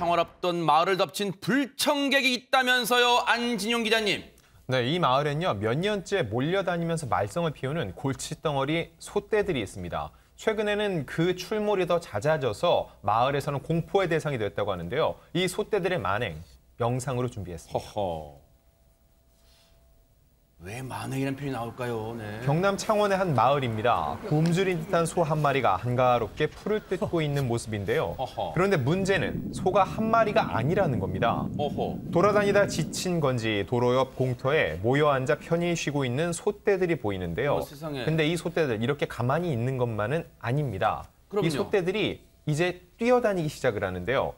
평화롭던 마을을 덮친 불청객이 있다면서요, 안진용 기자님. 네, 이 마을엔요, 몇 년째 몰려다니면서 말썽을 피우는 골칫덩어리 소떼들이 있습니다. 최근에는 그 출몰이 더 잦아져서 마을에서는 공포의 대상이 됐다고 하는데요. 이 소떼들의 만행, 영상으로 준비했습니다. 허허. 왜 만행이라는 표현이 나올까요? 네. 경남 창원의 한 마을입니다. 굶주린 듯한 소 한 마리가 한가롭게 풀을 뜯고 있는 모습인데요. 그런데 문제는 소가 한 마리가 아니라는 겁니다. 돌아다니다 지친 건지 도로 옆 공터에 모여 앉아 편히 쉬고 있는 소떼들이 보이는데요. 세상에. 근데 이 소떼들 이렇게 가만히 있는 것만은 아닙니다. 그럼요. 이 소떼들이 이제 뛰어다니기 시작을 하는데요.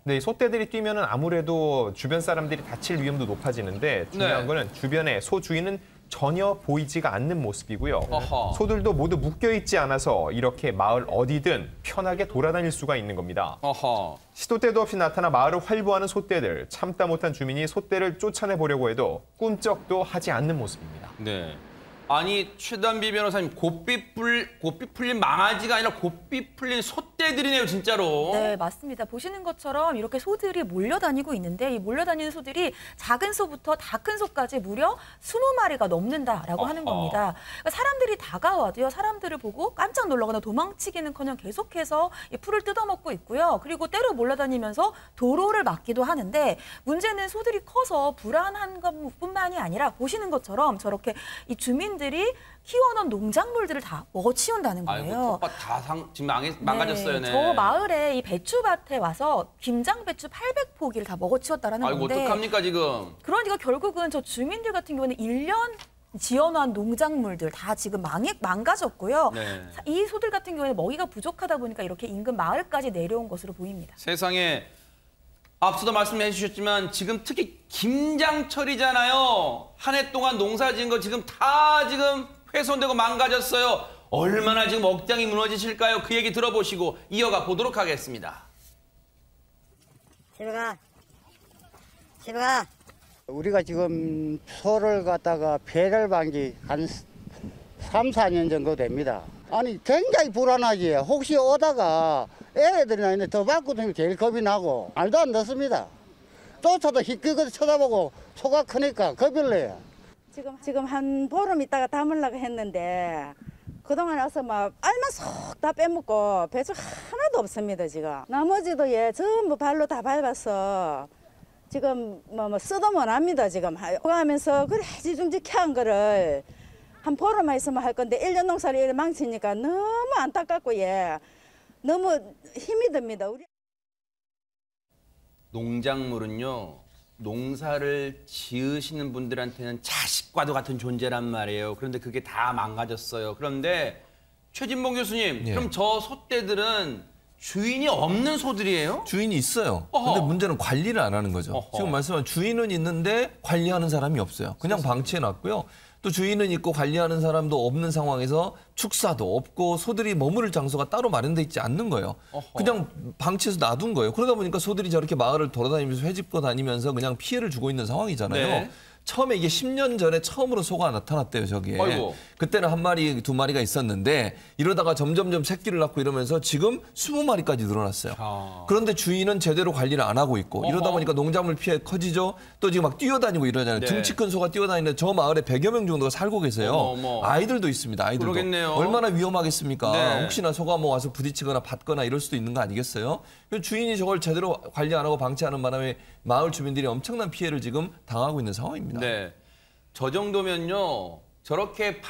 네, 소떼들이 뛰면은 아무래도 주변 사람들이 다칠 위험도 높아지는데 중요한 거는 주변에 소 주인은 전혀 보이지가 않는 모습이고요. 소들도 모두 묶여 있지 않아서 이렇게 마을 어디든 편하게 돌아다닐 수가 있는 겁니다. 시도 때도 없이 나타나 마을을 활보하는 소떼들. 참다 못한 주민이 소떼를 쫓아내 보려고 해도 꿈쩍도 하지 않는 모습입니다. 네. 아니, 최단비 변호사님, 고삐 풀린 망아지가 아니라 고삐 풀린 소떼들이네요, 진짜로. 네, 맞습니다. 보시는 것처럼 이렇게 소들이 몰려다니고 있는데 이 몰려다니는 소들이 작은 소부터 다 큰 소까지 무려 20마리가 넘는다라고 하는 겁니다. 그러니까 사람들이 다가와도요, 사람들을 보고 깜짝 놀라거나 도망치기는커녕 계속해서 이 풀을 뜯어먹고 있고요. 그리고 때로 몰려다니면서 도로를 막기도 하는데 문제는 소들이 커서 불안한 것뿐만이 아니라 보시는 것처럼 저렇게 이 주민들이 키워놓은 농작물들을 다 먹어치운다는 거예요. 아이고, 지금 망가졌어요. 네. 저 마을에 이 배추밭에 와서 김장 배추 800포기를 다 먹어치웠다라는 아이고, 건데. 어떡합니까 지금? 그러니까 결국은 저 주민들 같은 경우는 1년 지어놓은 농작물들 다 지금 망가졌고요. 네. 이 소들 같은 경우에는 먹이가 부족하다 보니까 이렇게 인근 마을까지 내려온 것으로 보입니다. 세상에. 앞서도 말씀해 주셨지만 지금 특히 김장철이잖아요. 한 해 동안 농사 지은 거 지금 다 지금 훼손되고 망가졌어요. 얼마나 지금 억장이 무너지실까요? 그 얘기 들어보시고 이어가 보도록 하겠습니다. 집에 가. 우리가 지금 소를 갖다가 배를 반지 한 3, 4년 정도 됩니다. 아니 굉장히 불안하지. 혹시 오다가 애들이나 있는데 더 맞고 다니면 제일 겁이 나고 말도 안 듣습니다. 쫓아도 희끗희끗 쳐다보고 소가 크니까 겁을 내요. 지금 한 보름 있다가 담으려고 했는데 그동안 와서 막 알만 쏙 다 빼먹고 배추 하나도 없습니다. 지금 나머지도 전부 발로 다 밟아서 지금 뭐 쓰도 못합니다. 지금 하면서 그래 지중직한 거를 한 보름만 있으면 할 건데 1년 농사를 이렇게 망치니까 너무 안타깝고 너무 힘이 듭니다. 농작물은요, 농사를 지으시는 분들한테는 자식과도 같은 존재란 말이에요. 그런데 그게 다 망가졌어요. 그런데 최진봉 교수님, 그럼 저 소떼들은 주인이 없는 소들이에요? 주인이 있어요. 근데 문제는 관리를 안 하는 거죠. 지금 말씀한 주인은 있는데 관리하는 사람이 없어요. 그냥 방치해놨고요. 또 주인은 있고 관리하는 사람도 없는 상황에서 축사도 없고 소들이 머무를 장소가 따로 마련돼 있지 않는 거예요. 그냥 방치해서 놔둔 거예요. 그러다 보니까 소들이 저렇게 마을을 돌아다니면서 회집고 다니면서 그냥 피해를 주고 있는 상황이잖아요. 네. 처음에 이게 10년 전에 처음으로 소가 나타났대요, 저기에. 아이고. 그때는 한 마리, 두 마리가 있었는데 이러다가 점점점 새끼를 낳고 이러면서 지금 20마리까지 늘어났어요. 그런데 주인은 제대로 관리를 안 하고 있고 이러다 보니까 농작물 피해 커지죠. 또 지금 막 뛰어다니고 이러잖아요. 네. 등치 큰 소가 뛰어다니는데 저 마을에 100여 명 정도가 살고 계세요. 어머. 아이들도 있습니다. 아이들도. 그러겠네요. 얼마나 위험하겠습니까? 네. 혹시나 소가 뭐 와서 부딪히거나 밟거나 이럴 수도 있는 거 아니겠어요? 주인이 저걸 제대로 관리 안 하고 방치하는 바람에 마을 주민들이 엄청난 피해를 지금 당하고 있는 상황입니다. 네. 저 정도면요, 저렇게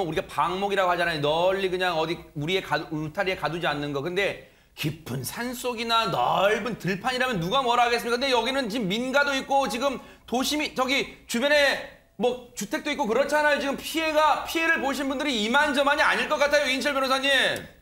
우리가 방목이라고 하잖아요. 널리 그냥 어디 울타리에 가두지 않는 거. 근데 깊은 산속이나 넓은 들판이라면 누가 뭐라 하겠습니까? 근데 여기는 지금 민가도 있고 지금 저기 주변에 뭐 주택도 있고 그렇잖아요. 지금 피해를 보신 분들이 이만저만이 아닐 것 같아요. 이인철 변호사님.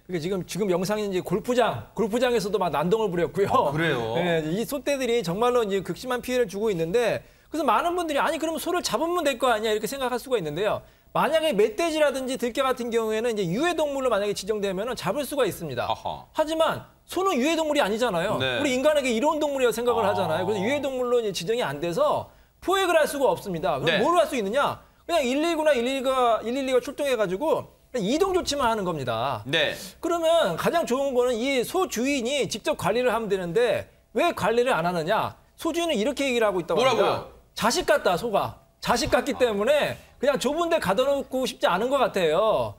그러니까 지금 영상이 이제 골프장에서도 막 난동을 부렸고요. 그래요? 네, 이 소떼들이 정말로 이제 극심한 피해를 주고 있는데 그래서 많은 분들이 아니 그러면 소를 잡으면 될 거 아니야 이렇게 생각할 수가 있는데요. 만약에 멧돼지라든지 들개 같은 경우에는 이제 유해동물로 만약에 지정되면 잡을 수가 있습니다. 하지만 소는 유해동물이 아니잖아요. 네. 우리 인간에게 이로운 동물이라고 생각을 하잖아요. 그래서 유해동물로 이제 지정이 안 돼서 포획을 할 수가 없습니다. 그럼 네. 뭘 할 수 있느냐? 그냥 119나 112가 출동해가지고 이동 조치만 하는 겁니다. 네. 그러면 가장 좋은 거는 이 소 주인이 직접 관리를 하면 되는데 왜 관리를 안 하느냐? 소주인은 이렇게 얘기를 하고 있다고 합니다. 뭐라고요? 자식 같다, 소가. 자식 같기 때문에 그냥 좁은 데 가둬놓고 싶지 않은 것 같아요.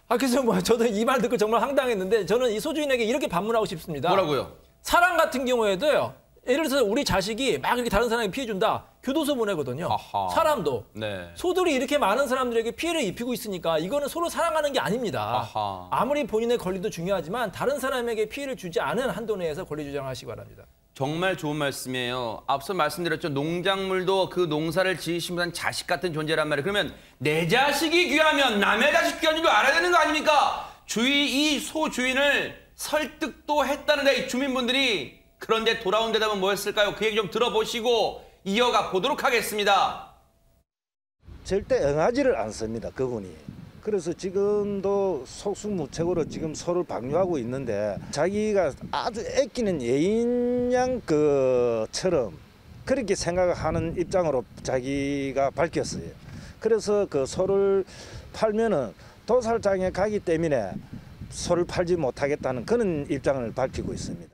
그래서 저도 이 말 듣고 정말 황당했는데 저는 이 소주인에게 이렇게 반문하고 싶습니다. 뭐라고요? 사람 같은 경우에도요. 예를 들어서 우리 자식이 막 이렇게 다른 사람에게 피해 준다. 교도소 보내거든요. 아하. 사람도. 네. 소들이 이렇게 많은 사람들에게 피해를 입히고 있으니까 이거는 서로 사랑하는 게 아닙니다. 아하. 아무리 본인의 권리도 중요하지만 다른 사람에게 피해를 주지 않은 한도 내에서 권리 주장하시기 바랍니다. 정말 좋은 말씀이에요. 앞서 말씀드렸죠. 농작물도 그 농사를 지으신 분 자식 같은 존재란 말이에요. 그러면 내 자식이 귀하면 남의 자식 귀한 줄도 알아야 되는 거 아닙니까? 이 소 주인을 설득도 했다는데 이 주민분들이 그런데 돌아온 대답은 뭐였을까요? 그 얘기 좀 들어보시고 이어가 보도록 하겠습니다. 절대 응하지를 않습니다. 그분이. 그래서 지금도 속수무책으로 지금 소를 방류하고 있는데 자기가 아주 아끼는 예인 양처럼 그렇게 생각하는 입장으로 자기가 밝혔어요. 그래서 그 소를 팔면은 도살장에 가기 때문에 소를 팔지 못하겠다는 그런 입장을 밝히고 있습니다.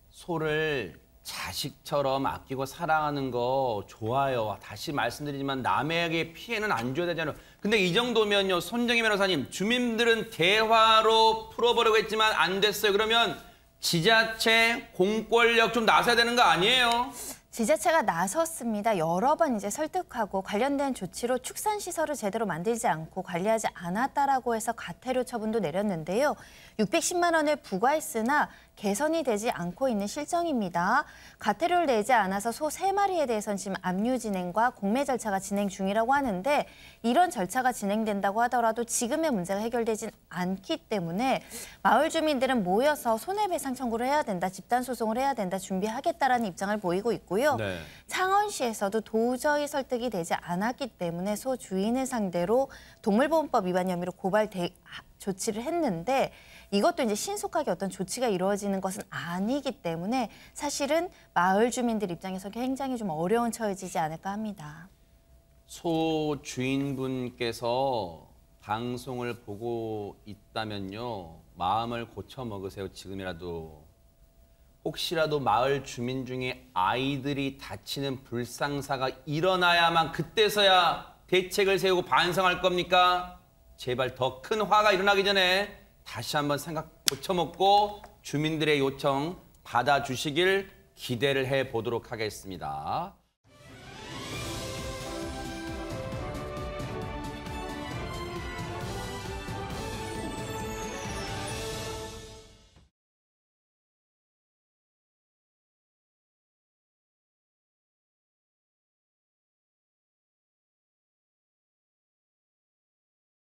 소를 자식처럼 아끼고 사랑하는 거 좋아요. 다시 말씀드리지만 남에게 피해는 안 줘야 되잖아요. 근데 이 정도면요. 손정희 변호사님, 주민들은 대화로 풀어보려고 했지만 안 됐어요. 그러면 지자체, 공권력 좀 나서야 되는 거 아니에요? 지자체가 나섰습니다. 여러 번 이제 설득하고 관련된 조치로 축산시설을 제대로 만들지 않고 관리하지 않았다라고 해서 과태료 처분도 내렸는데요. 610만 원을 부과했으나 개선이 되지 않고 있는 실정입니다. 과태료를 내지 않아서 소 3마리에 대해서는 지금 압류 진행과 공매 절차가 진행 중이라고 하는데 이런 절차가 진행된다고 하더라도 지금의 문제가 해결되진 않기 때문에 마을 주민들은 모여서 손해배상 청구를 해야 된다, 집단소송을 해야 된다, 준비하겠다라는 입장을 보이고 있고요. 네. 창원시에서도 도저히 설득이 되지 않았기 때문에 소 주인을 상대로 동물보호법 위반 혐의로 고발 조치를 했는데 이것도 이제 신속하게 어떤 조치가 이루어지는 것은 아니기 때문에 사실은 마을 주민들 입장에서 굉장히 좀 어려운 처해지지 않을까 합니다. 소 주인분께서 방송을 보고 있다면요. 마음을 고쳐 먹으세요. 지금이라도. 혹시라도 마을 주민 중에 아이들이 다치는 불상사가 일어나야만 그때서야 대책을 세우고 반성할 겁니까? 제발 더 큰 화가 일어나기 전에 다시 한번 생각 고쳐먹고 주민들의 요청 받아주시길 기대를 해보도록 하겠습니다.